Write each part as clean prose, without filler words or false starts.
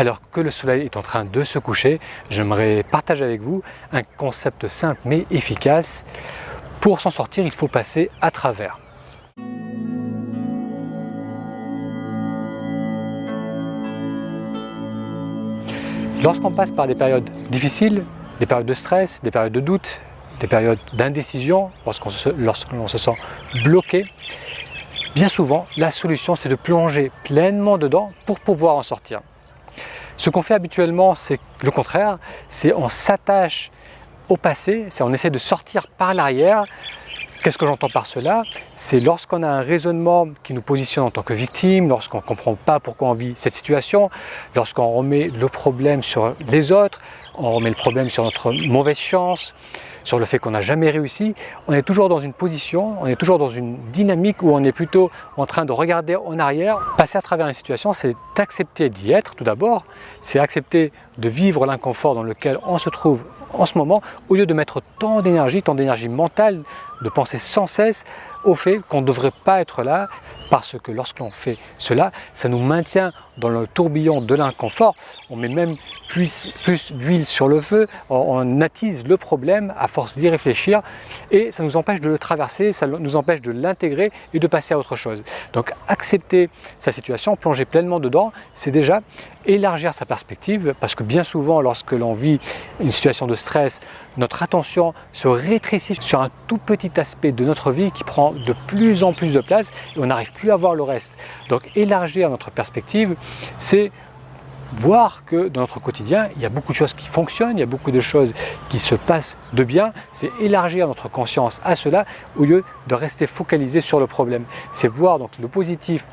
Alors que le soleil est en train de se coucher, j'aimerais partager avec vous un concept simple mais efficace. Pour s'en sortir, il faut passer à travers. Lorsqu'on passe par des périodes difficiles, des périodes de stress, des périodes de doute, des périodes d'indécision, lorsqu'on se sent bloqué, bien souvent, la solution c'est de plonger pleinement dedans pour pouvoir en sortir. Ce qu'on fait habituellement, c'est le contraire, c'est on s'attache au passé, c'est on essaie de sortir par l'arrière. Qu'est-ce que j'entends par cela? C'est lorsqu'on a un raisonnement qui nous positionne en tant que victime, lorsqu'on ne comprend pas pourquoi on vit cette situation, lorsqu'on remet le problème sur les autres, on remet le problème sur notre mauvaise chance, sur le fait qu'on n'a jamais réussi, on est toujours dans une position, on est toujours dans une dynamique où on est plutôt en train de regarder en arrière. Passer à travers une situation, c'est accepter d'y être tout d'abord, c'est accepter de vivre l'inconfort dans lequel on se trouve en ce moment, au lieu de mettre tant d'énergie mentale, de penser sans cesse au fait qu'on ne devrait pas être là, parce que lorsqu'on fait cela, ça nous maintient dans le tourbillon de l'inconfort, on met même plus d'huile sur le feu, on attise le problème à force d'y réfléchir et ça nous empêche de le traverser, ça nous empêche de l'intégrer et de passer à autre chose. Donc accepter sa situation, plonger pleinement dedans, c'est déjà élargir sa perspective, parce que bien souvent lorsque l'on vit une situation de stress, notre attention se rétrécit sur un tout petit aspect de notre vie qui prend de plus en plus de place et on n'arrive plus à voir le reste. Donc élargir notre perspective, c'est voir que dans notre quotidien, il y a beaucoup de choses qui fonctionnent, il y a beaucoup de choses qui se passent de bien, c'est élargir notre conscience à cela au lieu de rester focalisé sur le problème. C'est voir donc le positif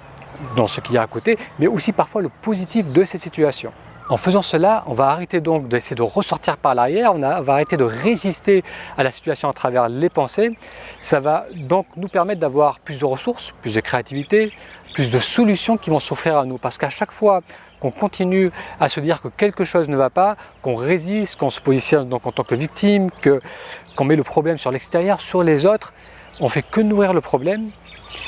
dans ce qu'il y a à côté, mais aussi parfois le positif de cette situation. En faisant cela, on va arrêter donc d'essayer de ressortir par l'arrière, on va arrêter de résister à la situation à travers les pensées. Ça va donc nous permettre d'avoir plus de ressources, plus de créativité, plus de solutions qui vont s'offrir à nous. Parce qu'à chaque fois qu'on continue à se dire que quelque chose ne va pas, qu'on résiste, qu'on se positionne donc en tant que victime, qu'on met le problème sur l'extérieur, sur les autres, on fait que nourrir le problème.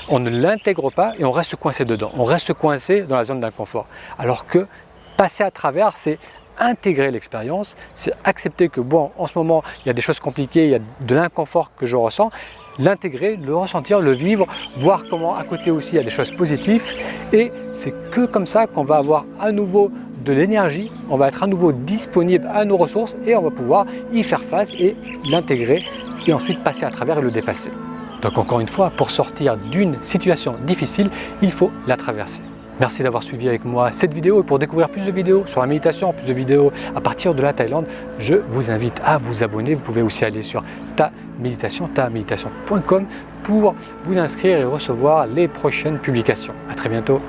On ne l'intègre pas et on reste coincé dedans, on reste coincé dans la zone d'inconfort. Alors que passer à travers, c'est intégrer l'expérience, c'est accepter que bon, en ce moment, il y a des choses compliquées, il y a de l'inconfort que je ressens, l'intégrer, le ressentir, le vivre, voir comment à côté aussi il y a des choses positives et c'est que comme ça qu'on va avoir à nouveau de l'énergie, on va être à nouveau disponible à nos ressources et on va pouvoir y faire face et l'intégrer et ensuite passer à travers et le dépasser. Donc encore une fois, pour sortir d'une situation difficile, il faut la traverser. Merci d'avoir suivi avec moi cette vidéo et pour découvrir plus de vidéos sur la méditation, plus de vidéos à partir de la Thaïlande, je vous invite à vous abonner. Vous pouvez aussi aller sur tameditation.com pour vous inscrire et recevoir les prochaines publications. À très bientôt.